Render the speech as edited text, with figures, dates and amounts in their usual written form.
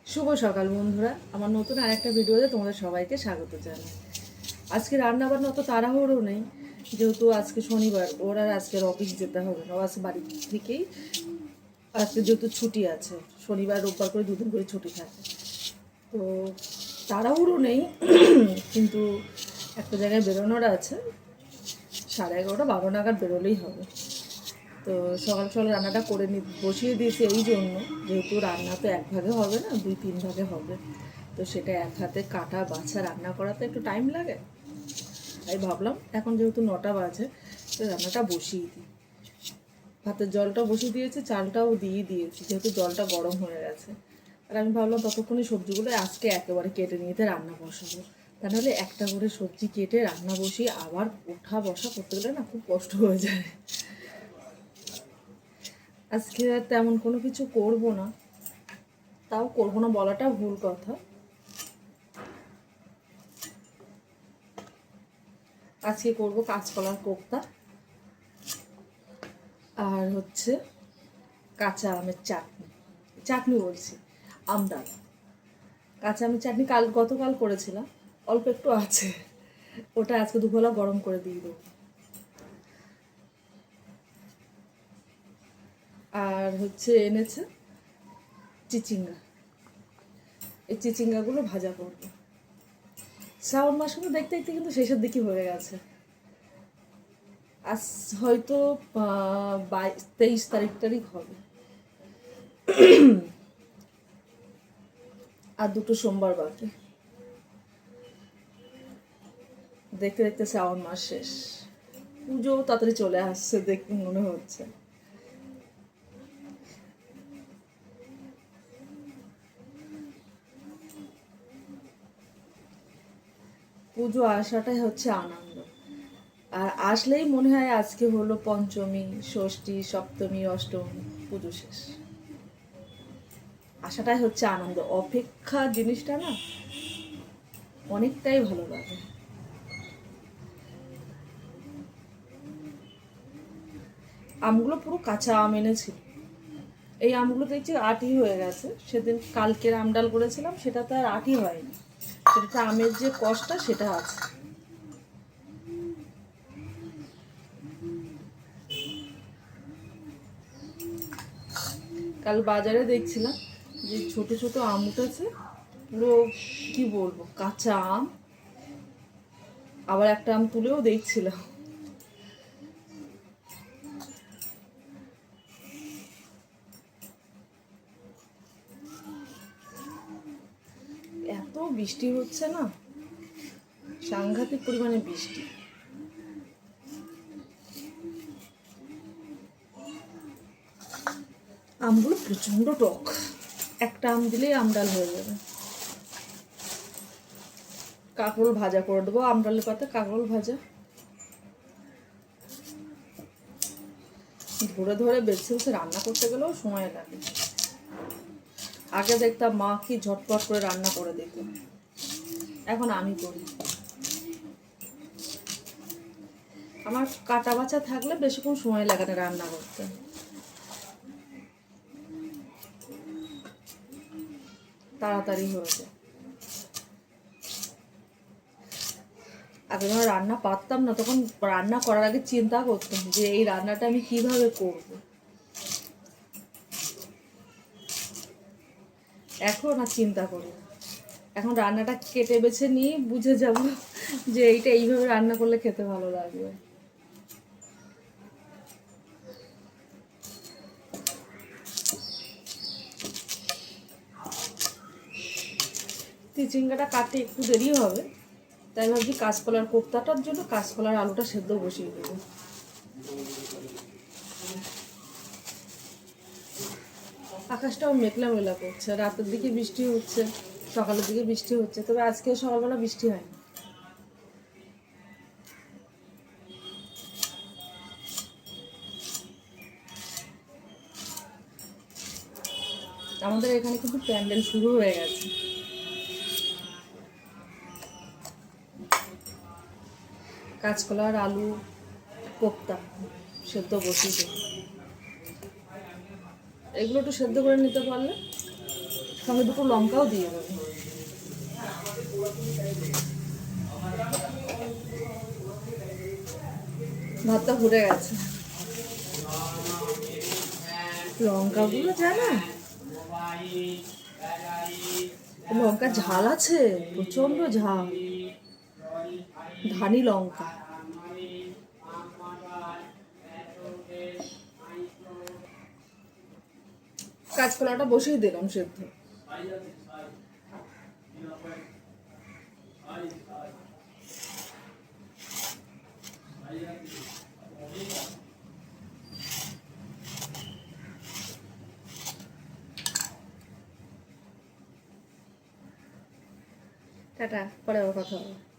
শুভ সকাল বন্ধুরা, আমার নতুন আরেকটা ভিডিওতে তোমাদের সবাইকে স্বাগত জানাই। আজকে রান্না বান্না অত তাড়াহুড়ো নেই, যেহেতু আজকে শনিবার, ওর আর আজকের অফিস যেতে হবে না। ও আজকে বাড়ি থেকেই, আজকে যেহেতু ছুটি আছে, শনিবার রোববার করে দুদিন করে ছুটি থাকে, তো তাড়াহুড়ো নেই। কিন্তু একটা জায়গায় বেরোনোর আছে, 11:30-12 নাগাদ বেরোলেই হবে। তো সকাল সকাল রান্নাটা করে বসিয়ে দিয়েছি এই জন্য, যেহেতু রান্না তো এক ভাগে হবে না, 2-3 ভাগে হবে। তো সেটা এক হাতে কাটা বাছা রান্না করাতে একটু টাইম লাগে, তাই ভাবলাম এখন যেহেতু 9টা বাজে, তো রান্নাটা বসিয়ে দিই। ভাতের জলটা বসিয়ে দিয়েছি, চালটাও দিয়ে দিয়েছি, যেহেতু জলটা গরম হয়ে গেছে। আর আমি ভাবলাম ততক্ষণে সবজিগুলো আজকে একেবারে কেটে নিতে রান্না বসাবো, তা নাহলে একটা করে সবজি কেটে রান্না বসিয়ে আবার ওঠা বসা করতে গেলে না খুব কষ্ট হয়ে যায়। আজকে আর তেমন কোনো কিছু করব না, তাও করবো না বলাটা ভুল কথা। আজকে করব কাঁচকলার কোপ্তা আর হচ্ছে কাঁচা আমের চাটনি। চাটনি বলছি, আমডাল। কাঁচা আমের চাটনি গতকাল করেছিলাম, অল্প একটু আছে, ওটা আজকে দুপুরবেলা গরম করে দিয়ে দেবো। আর হচ্ছে এনেছে চিচিঙ্গা, এই চিচিঙ্গাগুলো ভাজা করবো। শ্রাবণ মাসগুলো দেখতে দেখতে কিন্তু শেষের দিকে হয়ে গেছে। আজ হয়তো 23 তারিখ হবে, আর 2টো সোমবার বাকি। দেখতে দেখতে শ্রাবণ মাস শেষ, পুজোও তাড়াতাড়ি চলে আসছে দেখতে মনে হচ্ছে। পুজো আসাটাই হচ্ছে আনন্দ, আর আসলেই মনে হয় আজকে হলো পঞ্চমী, ষষ্ঠী, সপ্তমী, অষ্টমী, পুজো শেষ। আসাটাই হচ্ছে আনন্দ, অপেক্ষা জিনিসটা না অনেকটাই ভালো লাগে। আমগুলো পুরো কাঁচা আম এনেছিল, এই আমগুলো দেখছি আটি হয়ে গেছে। সেদিন কালকের আমডাল করেছিলাম, সেটা তো আর আটি হয়নি, সেটা আমের যে কষটা সেটা আছে। কাল বাজারে দেখছিলাম যে ছোট ছোট আম উঠেছে, পুরো কি বলবো কাঁচা আম। আবার একটা আম তুলেও দেখছিলাম, এত বৃষ্টি হচ্ছে না, সাংঘাতিক পরিমাণে বৃষ্টি। আমগুলো প্রচন্ড টক, একটা আম দিলেই আমডাল হয়ে যাবে। কাঁকরোল ভাজা করে দেবো, আমডালের পাতে কাঁকরোল ভাজা। ধরে ধরে বেছে বেছে রান্না করতে গেলেও সময় লাগে। আগে দেখতাম মা কি ঝটপট করে রান্না করে দিত, এখন আমি করি। আমার কাটা বাছা থাকলে বেশিক্ষণ সময় লাগে না রান্না করতে। তাড়াতাড়ি হয়ে যায়। আগে যখন রান্না পারতাম না, তখন রান্না করার আগে চিন্তা করতাম যে এই রান্নাটা আমি কিভাবে করব। এখন আর চিন্তা করি না, এখন রান্নাটা কেটে বেছে নিয়ে বুঝে যাব যে এইটা এইভাবে রান্না করলে খেতে ভালো লাগবে। চিচিঙ্গাটা কাটতে একটু দেরি হবে, তাই ভাবছি কাঁচকলার কোপ্তাটার জন্য কাঁচকলার আলুটা সেদ্ধ বসিয়ে দেবো। আকাশটাও মেঘলা মেঘলা করছে, রাতের দিকে বৃষ্টি হচ্ছে, সকালের দিকে বৃষ্টি হচ্ছে, তবে আজকে সকালবেলা বৃষ্টি হয়নি। আমাদের এখানে কিন্তু প্যান্ডেল শুরু হয়ে গেছে। কাঁচকলার আলু কোপ্তা সেদ্ধ বসিয়ে দেবো। এগুলো একটু সেদ্ধ করে নিতে পারলে সঙ্গে দুটো লঙ্কাও দিয়ে দেবো। ভাতটা ঘুরে গেছে। লঙ্কাগুলো জানা, লঙ্কা ঝাল আছে, প্রচন্ড ঝাল, ধানি লঙ্কা। কাঁচকলাটা বসিয়ে দিলাম সেদ্ধ। টাটা, পরে আবার কথা হবে।